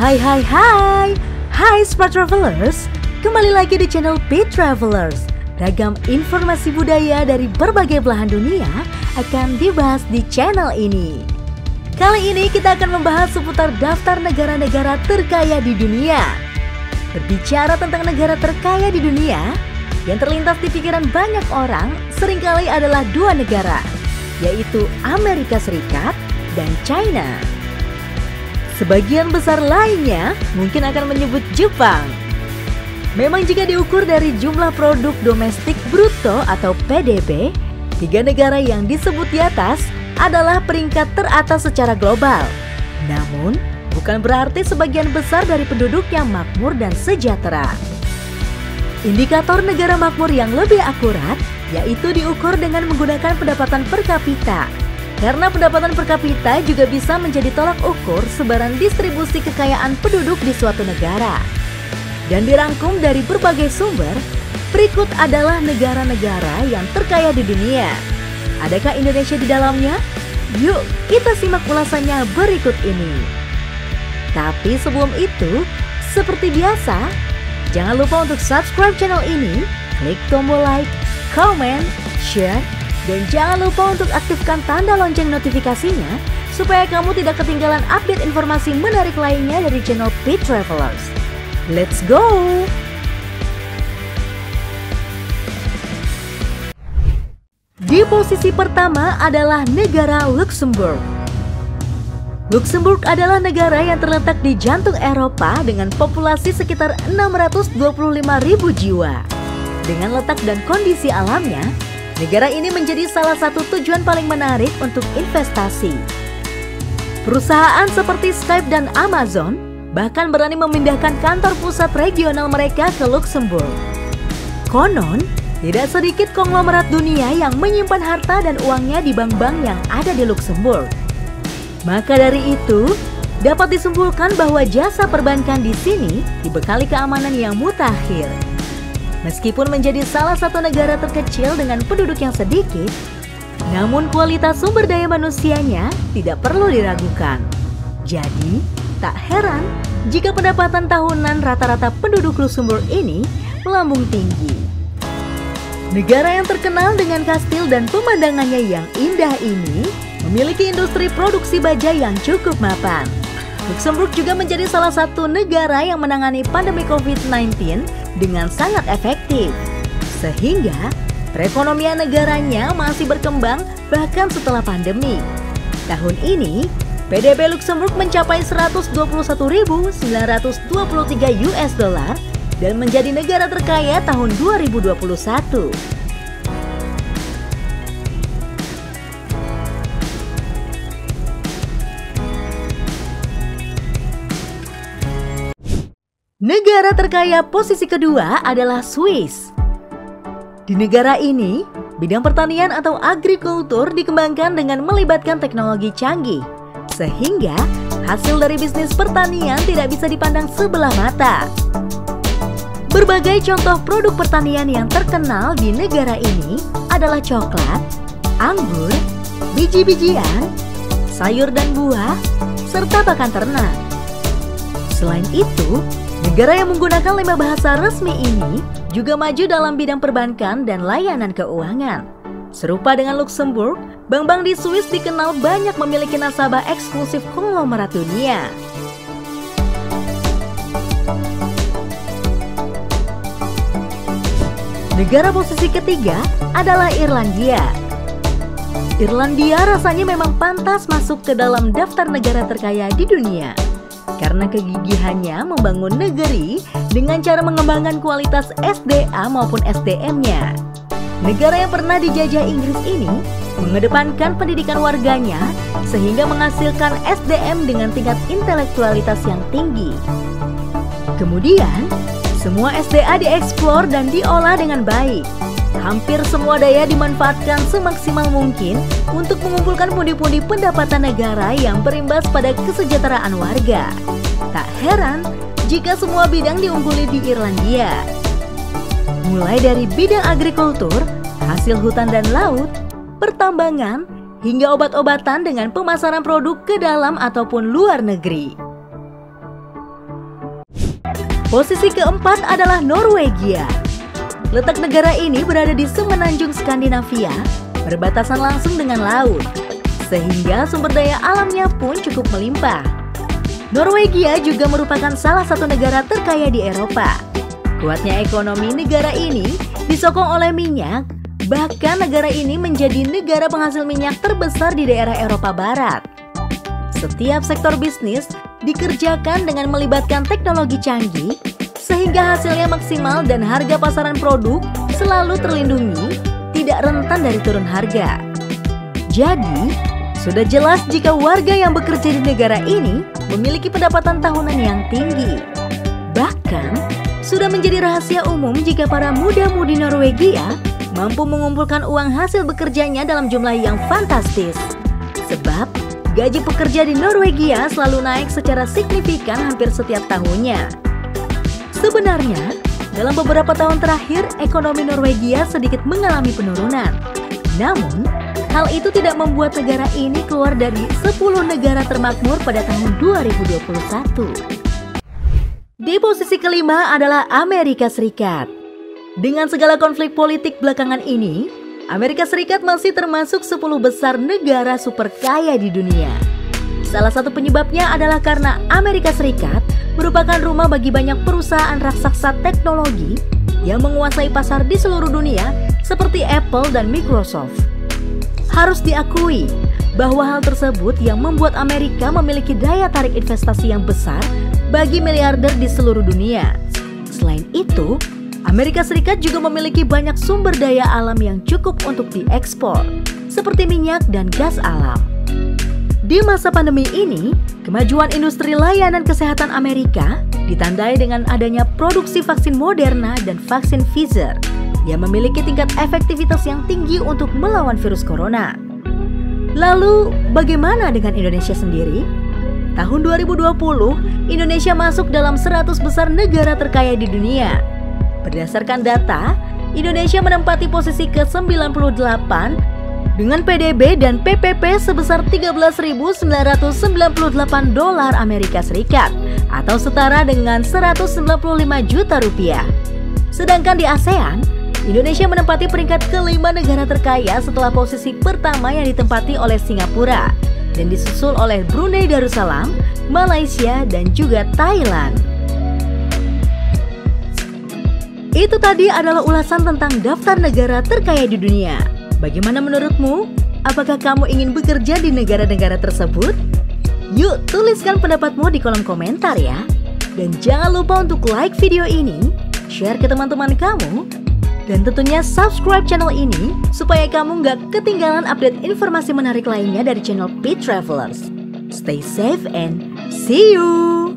Hai Smart Travelers, kembali lagi di channel Pit Travelers. Ragam informasi budaya dari berbagai belahan dunia akan dibahas di channel ini. Kali ini kita akan membahas seputar daftar negara-negara terkaya di dunia. Berbicara tentang negara terkaya di dunia, yang terlintas di pikiran banyak orang seringkali adalah dua negara, yaitu Amerika Serikat dan China. Sebagian besar lainnya mungkin akan menyebut Jepang. Memang jika diukur dari jumlah produk domestik bruto atau PDB, tiga negara yang disebut di atas adalah peringkat teratas secara global. Namun, bukan berarti sebagian besar dari penduduknya makmur dan sejahtera. Indikator negara makmur yang lebih akurat yaitu diukur dengan menggunakan pendapatan per kapita. Karena pendapatan per kapita juga bisa menjadi tolak ukur sebaran distribusi kekayaan penduduk di suatu negara. Dan dirangkum dari berbagai sumber, berikut adalah negara-negara yang terkaya di dunia. Adakah Indonesia di dalamnya? Yuk kita simak ulasannya berikut ini. Tapi sebelum itu, seperti biasa, jangan lupa untuk subscribe channel ini, klik tombol like, comment, share, dan jangan lupa untuk aktifkan tanda lonceng notifikasinya supaya kamu tidak ketinggalan update informasi menarik lainnya dari channel Pit Travelers. Let's go! Di posisi pertama adalah negara Luxembourg. Luxembourg adalah negara yang terletak di jantung Eropa dengan populasi sekitar 625.000 jiwa. Dengan letak dan kondisi alamnya, negara ini menjadi salah satu tujuan paling menarik untuk investasi. Perusahaan seperti Skype dan Amazon bahkan berani memindahkan kantor pusat regional mereka ke Luxembourg. Konon, tidak sedikit konglomerat dunia yang menyimpan harta dan uangnya di bank-bank yang ada di Luxembourg. Maka dari itu, dapat disimpulkan bahwa jasa perbankan di sini dibekali keamanan yang mutakhir. Meskipun menjadi salah satu negara terkecil dengan penduduk yang sedikit, namun kualitas sumber daya manusianya tidak perlu diragukan. Jadi, tak heran jika pendapatan tahunan rata-rata penduduk Luxembourg ini melambung tinggi. Negara yang terkenal dengan kastil dan pemandangannya yang indah ini memiliki industri produksi baja yang cukup mapan. Luxembourg juga menjadi salah satu negara yang menangani pandemi COVID-19 dengan sangat efektif. Sehingga perekonomian negaranya masih berkembang bahkan setelah pandemi. Tahun ini, PDB Luxembourg mencapai 121.923 US dollar dan menjadi negara terkaya tahun 2021. Negara terkaya posisi kedua adalah Swiss. Di negara ini, bidang pertanian atau agrikultur dikembangkan dengan melibatkan teknologi canggih, sehingga hasil dari bisnis pertanian tidak bisa dipandang sebelah mata. Berbagai contoh produk pertanian yang terkenal di negara ini adalah coklat, anggur, biji-bijian, sayur dan buah, serta pakan ternak. Selain itu, negara yang menggunakan 5 bahasa resmi ini juga maju dalam bidang perbankan dan layanan keuangan. Serupa dengan Luxembourg, bank-bank di Swiss dikenal banyak memiliki nasabah eksklusif konglomerat dunia. Negara posisi ketiga adalah Irlandia. Irlandia rasanya memang pantas masuk ke dalam daftar negara terkaya di dunia karena kegigihannya membangun negeri dengan cara mengembangkan kualitas SDA maupun SDM-nya. Negara yang pernah dijajah Inggris ini mengedepankan pendidikan warganya sehingga menghasilkan SDM dengan tingkat intelektualitas yang tinggi. Kemudian, semua SDA dieksplor dan diolah dengan baik. Hampir semua daya dimanfaatkan semaksimal mungkin untuk mengumpulkan pundi-pundi pendapatan negara yang berimbas pada kesejahteraan warga. Tak heran jika semua bidang diungguli di Irlandia. Mulai dari bidang agrikultur, hasil hutan dan laut, pertambangan, hingga obat-obatan dengan pemasaran produk ke dalam ataupun luar negeri. Posisi keempat adalah Norwegia. Letak negara ini berada di semenanjung Skandinavia, berbatasan langsung dengan laut, sehingga sumber daya alamnya pun cukup melimpah. Norwegia juga merupakan salah satu negara terkaya di Eropa. Kuatnya ekonomi negara ini disokong oleh minyak, bahkan negara ini menjadi negara penghasil minyak terbesar di daerah Eropa Barat. Setiap sektor bisnis dikerjakan dengan melibatkan teknologi canggih, sehingga hasilnya maksimal dan harga pasaran produk selalu terlindungi, tidak rentan dari turun harga. Jadi, sudah jelas jika warga yang bekerja di negara ini memiliki pendapatan tahunan yang tinggi. Bahkan, sudah menjadi rahasia umum jika para muda-mudi Norwegia mampu mengumpulkan uang hasil bekerjanya dalam jumlah yang fantastis. Sebab, gaji pekerja di Norwegia selalu naik secara signifikan hampir setiap tahunnya. Sebenarnya, dalam beberapa tahun terakhir, ekonomi Norwegia sedikit mengalami penurunan. Namun, hal itu tidak membuat negara ini keluar dari 10 negara termakmur pada tahun 2021. Di posisi kelima adalah Amerika Serikat. Dengan segala konflik politik belakangan ini, Amerika Serikat masih termasuk 10 besar negara super kaya di dunia. Salah satu penyebabnya adalah karena Amerika Serikat merupakan rumah bagi banyak perusahaan raksasa teknologi yang menguasai pasar di seluruh dunia seperti Apple dan Microsoft. Harus diakui bahwa hal tersebut yang membuat Amerika memiliki daya tarik investasi yang besar bagi miliarder di seluruh dunia. Selain itu, Amerika Serikat juga memiliki banyak sumber daya alam yang cukup untuk diekspor, seperti minyak dan gas alam. Di masa pandemi ini, kemajuan industri layanan kesehatan Amerika ditandai dengan adanya produksi vaksin Moderna dan vaksin Pfizer yang memiliki tingkat efektivitas yang tinggi untuk melawan virus corona. Lalu, bagaimana dengan Indonesia sendiri? Tahun 2020, Indonesia masuk dalam 100 besar negara terkaya di dunia. Berdasarkan data, Indonesia menempati posisi ke-98 dengan PDB dan PPP sebesar $13.998 Amerika Serikat atau setara dengan 195 juta rupiah. Sedangkan di ASEAN, Indonesia menempati peringkat kelima negara terkaya setelah posisi pertama yang ditempati oleh Singapura dan disusul oleh Brunei Darussalam, Malaysia, dan juga Thailand. Itu tadi adalah ulasan tentang daftar negara terkaya di dunia. Bagaimana menurutmu? Apakah kamu ingin bekerja di negara-negara tersebut? Yuk, tuliskan pendapatmu di kolom komentar ya. Dan jangan lupa untuk like video ini, share ke teman-teman kamu, dan tentunya subscribe channel ini supaya kamu nggak ketinggalan update informasi menarik lainnya dari channel Pete Travelers. Stay safe and see you!